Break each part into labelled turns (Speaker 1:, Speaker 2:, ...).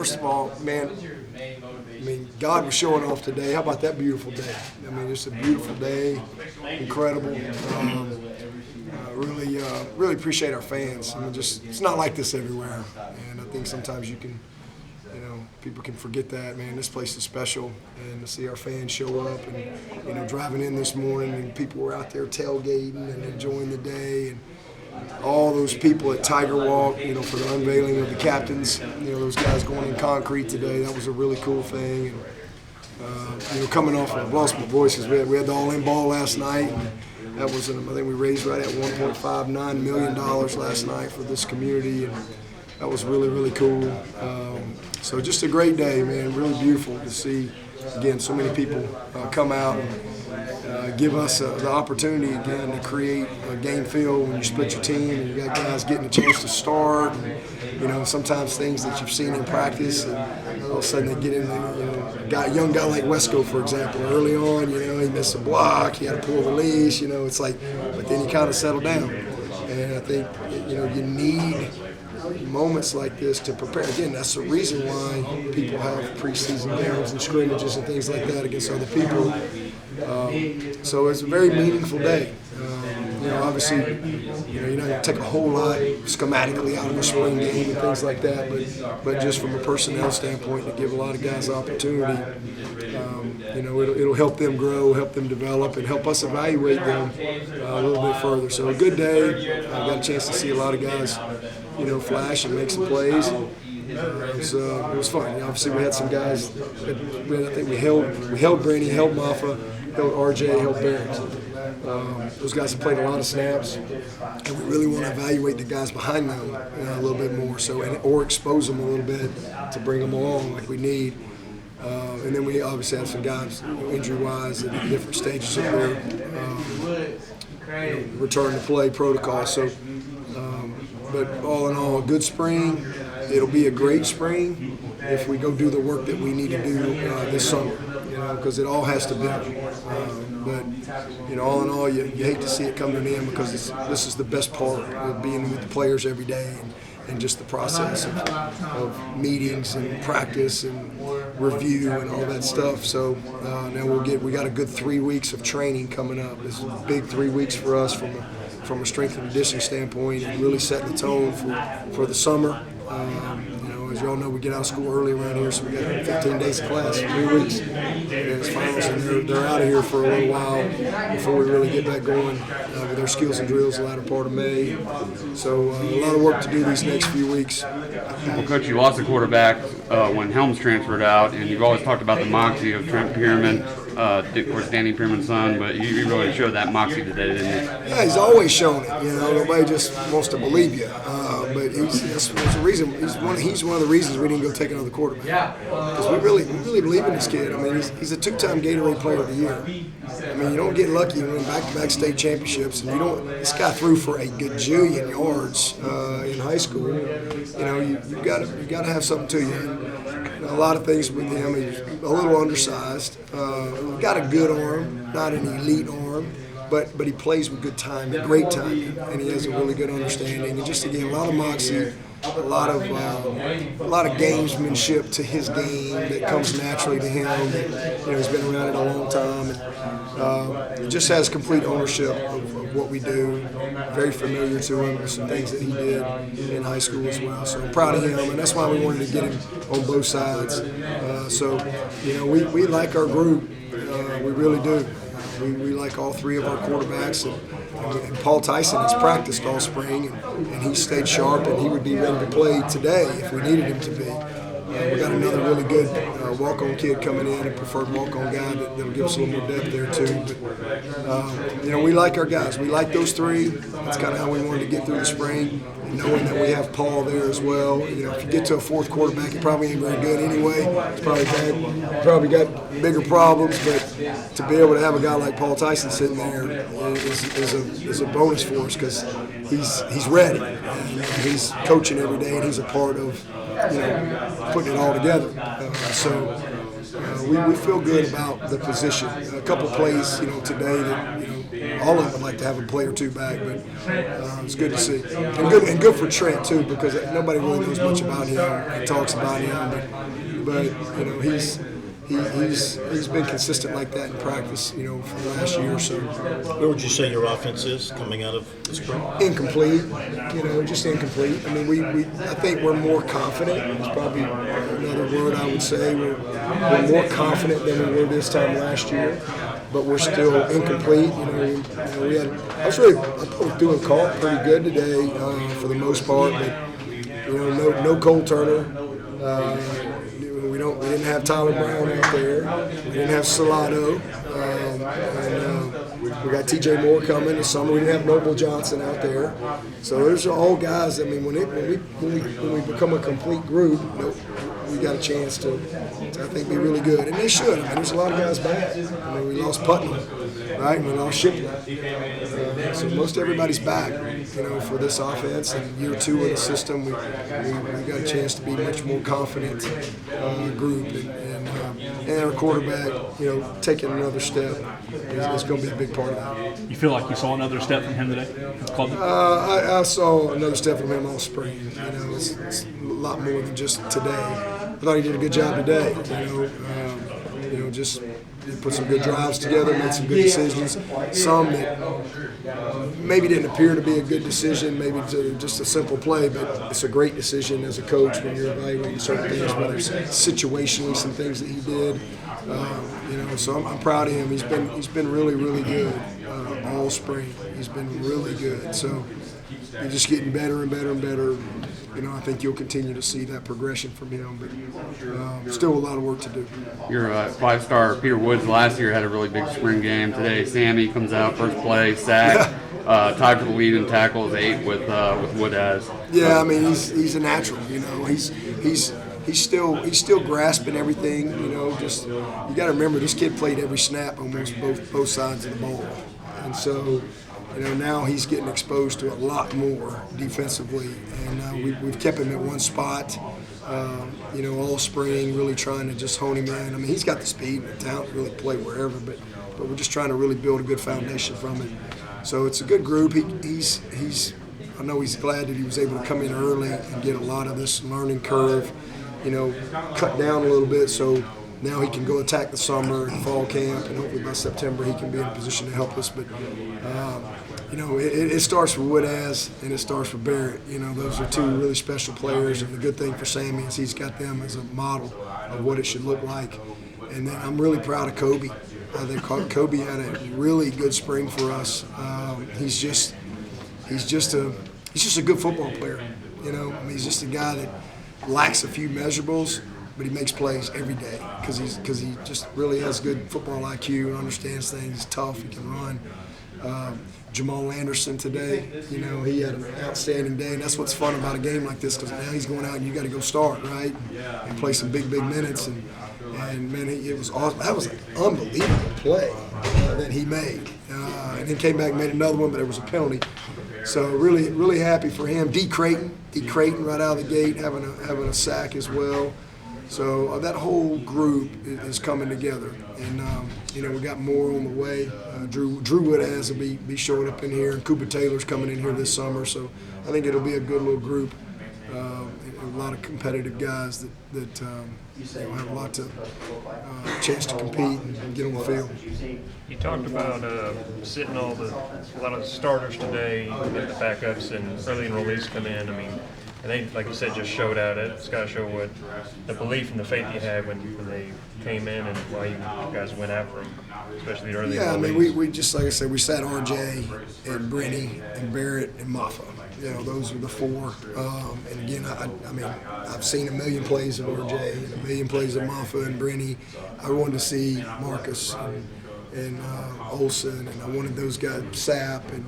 Speaker 1: First of all, man, God was showing off today. How about that beautiful day? I mean, it's a beautiful day, incredible. Really appreciate our fans. I mean, it's not like this everywhere, and I think sometimes people can forget that. Man, this place is special, and to see our fans show up, and driving in this morning, and people were out there tailgating and enjoying the day, and all those people at Tiger Walk, for the unveiling of the captains, those guys going in concrete today, that was a really cool thing. And, coming off, I've lost my voice because we had the all-in ball last night. And that was, I think we raised right at $1.59 million last night for this community, and that was really, really cool. So just a great day, man, really beautiful to see, again, so many people come out and give us the opportunity again to create a game feel when you split your team and you got guys getting a chance to start. And, sometimes things that you've seen in practice, and all of a sudden they get in there. A young guy like Wesco, for example, early on, he missed a block, he had to pull the leash. It's like, but then he kind of settled down. And I think you need moments like this to prepare. Again, that's the reason why people have preseason games and scrimmages and things like that against other people. So it's a very meaningful day. Obviously, you're not going to take a whole lot schematically out of a spring game and things like that, but just from a personnel standpoint, to give a lot of guys opportunity, it'll help them grow, help them develop, and help us evaluate them a little bit further. So a good day. I got a chance to see a lot of guys, flash and make some plays. It was fun. Obviously, we had some guys. I think we held Brandy, held Maffa, held RJ, held Barrett. Those guys have played a lot of snaps, and we really want to evaluate the guys behind them a little bit more, or expose them a little bit to bring them along like we need. And then we obviously have some guys injury-wise at different stages of their return to play protocol. So, but all in all, a good spring. It'll be a great spring if we go do the work that we need to do this summer, because it all has to build. But all in all, you hate to see it come to an end, because this is the best part of being with the players every day, and just the process of meetings and practice and review and all that stuff. So now we got a good 3 weeks of training coming up. This is a big 3 weeks for us from a strength and conditioning standpoint, and really setting the tone for the summer. As you all know, we get out of school early around here, so we got 15 days of class, 3 weeks, and it's finals, and they're out of here for a little while before we really get back going with our skills and drills the latter part of May. So a lot of work to do these next few weeks.
Speaker 2: Well, Coach, you lost a quarterback when Helms transferred out, and you've always talked about the moxie of Trent Pierman. Of course, Danny Pierman's son, but you really showed that moxie today, didn't you?
Speaker 1: Yeah, he's always shown it. Nobody just wants to believe you. But that's the reason. He's one of the reasons we didn't go take another quarterback. Because we really believe in this kid. I mean, he's a two-time Gatorade Player of the Year. I mean, you don't get lucky and win back-to-back state championships, and this guy threw for a gajillion yards in high school. You got to have something to you. And a lot of things with him. He's a little undersized. Got a good arm, not an elite arm. But he plays with good timing, great timing, and he has a really good understanding. And just again, a lot of moxie, a lot of gamesmanship to his game that comes naturally to him. He's been around it a long time, and he just has complete ownership of what we do. Very familiar to him with some things that he did in high school as well. So I'm proud of him, and that's why we wanted to get him on both sides. We like our group. We really do. We like all three of our quarterbacks, and Paul Tyson has practiced all spring, and he stayed sharp, and he would be ready to play today if we needed him to be. We got another really good walk-on kid coming in, a preferred walk-on guy that'll give us a little more depth there too. But we like our guys. We like those three. That's kind of how we wanted to get through the spring, and knowing that we have Paul there as well. If you get to a fourth quarterback, he probably ain't very good anyway. He's probably got bigger problems, but to be able to have a guy like Paul Tyson sitting there is a bonus for us, because he's ready. And he's coaching every day, and he's a part of putting it all together. We feel good about the position. A couple plays today that all of them would like to have a play or two back, but it's good to see. And good for Trent, too, because nobody really knows much about him. He talks about him, but you know, he's been consistent like that in practice, you know, for the last year or so.
Speaker 3: Where would you say your offense is coming out of the spring?
Speaker 1: Incomplete, you know, just incomplete. I mean, I think we're more confident. It's probably another word I would say. We're more confident than we were this time last year, but we're still incomplete. I thought we threw and caught pretty good today for the most part, but you know, no Cole Turner. We didn't have Tyler Brown out there. We didn't have Salado. And we got TJ Moore coming this summer. We didn't have Noble Johnson out there. So those are all guys. I mean, when we become a complete group, we got a chance to I think, be really good. And they should. I mean, there's a lot of guys back. I mean, we lost Putnam, right? And we lost Shipley. So most everybody's back, you know, for this offense. And year 2 of the system, we got a chance to be much more confident group. And our quarterback, you know, taking another step is going to be a big part of that.
Speaker 4: You feel like you saw another step from him today?
Speaker 1: I saw another step from him all spring. You know, it's a lot more than just today. I thought he did a good job today. You know, just put some good drives together, made some good decisions. Some that maybe didn't appear to be a good decision, maybe just a simple play, but it's a great decision as a coach when you're evaluating certain things, whether it's situationally some things that he did. You know, so I'm proud of him. He's been really, really good all spring. He's been really good. So he's just getting better and better and better. You know, I think you'll continue to see that progression from him, but still a lot of work to do.
Speaker 2: Your 5-star Peter Woods last year had a really big spring game. Today, Sammy comes out, first play, sack, tied for the lead in tackles, 8 with Woodaz.
Speaker 1: Yeah, I mean, he's a natural. You know, he's still grasping everything. You know, just you got to remember this kid played every snap almost both sides of the ball, and so. You know, now he's getting exposed to a lot more defensively, and we've kept him at one spot, you know, all spring, really trying to just hone him in. I mean, he's got the speed and the talent to really play wherever, but we're just trying to really build a good foundation from it. So it's a good group. I know he's glad that he was able to come in early and get a lot of this learning curve, you know, cut down a little bit so now he can go attack the summer and fall camp, and hopefully by September he can be in a position to help us. But, you know, it starts with Woodaz and it starts with Barrett. You know, those are 2 really special players, and the good thing for Sammy is he's got them as a model of what it should look like. And then I'm really proud of Kobe. I think Kobe had a really good spring for us. He's just a good football player. You know, I mean, he's just a guy that lacks a few measurables, but he makes plays every day because he just really has good football IQ and understands things. He's tough. He can run. Jamal Anderson today, you know, he had an outstanding day, and that's what's fun about a game like this because now he's going out and you got to go start, right, and play some big minutes. And man, it was awesome. That was an unbelievable play that he made, and then came back and made another one, but there was a penalty. So really happy for him. D. Creighton right out of the gate having a sack as well. So that whole group is coming together, and you know, we got more on the way. Drew Woodaz will be showing up in here, and Cooper Taylor's coming in here this summer. So I think it'll be a good little group, a lot of competitive guys that you know, have a lot to chance to compete and get on the field.
Speaker 5: You talked about sitting a lot of the starters today, get the backups and early enrollees come in. I mean, and they, like you said, just showed out. It's got to show what the belief and the faith you had when they came in and why you guys went after them, especially early.
Speaker 1: Yeah, I mean, we just, like I said, we sat RJ and Brenny and Barrett and Maffa. You know, those are the 4. And again, I mean, I've seen a million plays of RJ and a million plays of Maffa and Brenny. I wanted to see Marcus and Olsen, and I wanted those guys, Sapp and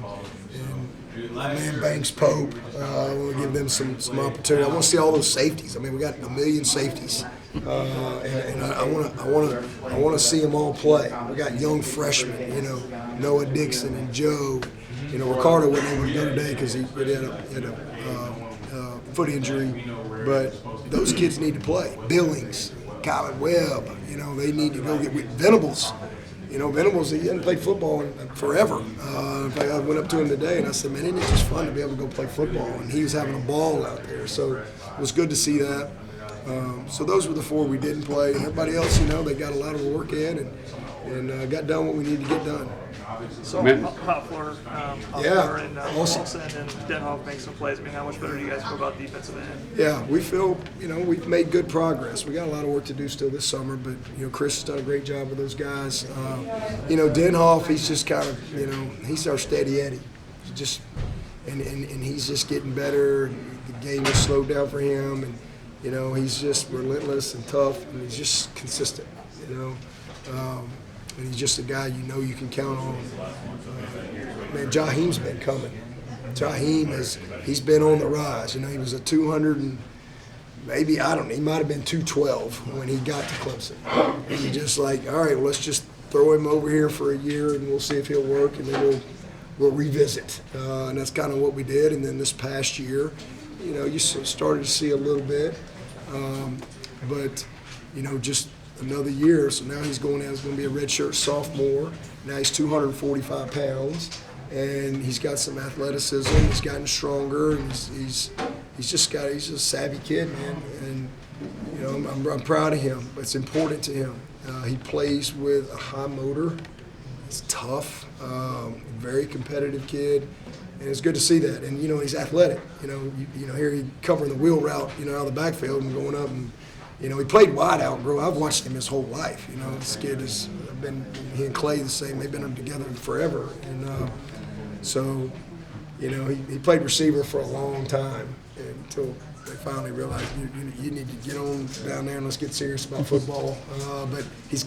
Speaker 1: my man Banks Pope. I want to give them some opportunity. I want to see all those safeties. I mean, we got a million safeties, and I want to see them all play. We got young freshmen, you know, Noah Dixon and Joe. You know, Ricardo wasn't able to go today because he had a foot injury, but those kids need to play. Billings, Kylan Webb, you know, they need to go get with Venables. Venables, he hadn't played football in forever. In fact, I went up to him today and I said, man, isn't it just fun to be able to go play football? And he was having a ball out there. So it was good to see that. So those were the 4 we didn't play. And everybody else, they got a lot of work in and got done what we needed to get done.
Speaker 6: So Hoffler and Wilson and Denhoff make some plays. I mean, how much better do you guys feel about defensive end?
Speaker 1: Yeah, we feel, we've made good progress. We got a lot of work to do still this summer, but, Chris has done a great job with those guys. Denhoff, he's just kind of, he's our steady Eddie. And he's just getting better. The game has slowed down for him, and, he's just relentless and tough, and he's just consistent, and he's just a guy you can count on. Man, Jaheim's been coming. He's been on the rise. He was a 200 and maybe, he might have been 212 when he got to Clemson. And he just all right, well, let's just throw him over here for a year and we'll see if he'll work, and then we'll revisit. And that's kind of what we did. And then this past year, you started to see a little bit. But, just another year, so now he's going to be a redshirt sophomore. Now he's 245 pounds, and he's got some athleticism. He's gotten stronger, and he's a savvy kid, man. And I'm proud of him. It's important to him. He plays with a high motor. He's tough, very competitive kid, and it's good to see that. And he's athletic. Here he covering the wheel route, out of the backfield and going up and. He played wide out, bro. I've watched him his whole life. This kid has been, he and Clay the same. They've been together forever. And so, he played receiver for a long time until they finally realized you need to get on down there and let's get serious about football. But he's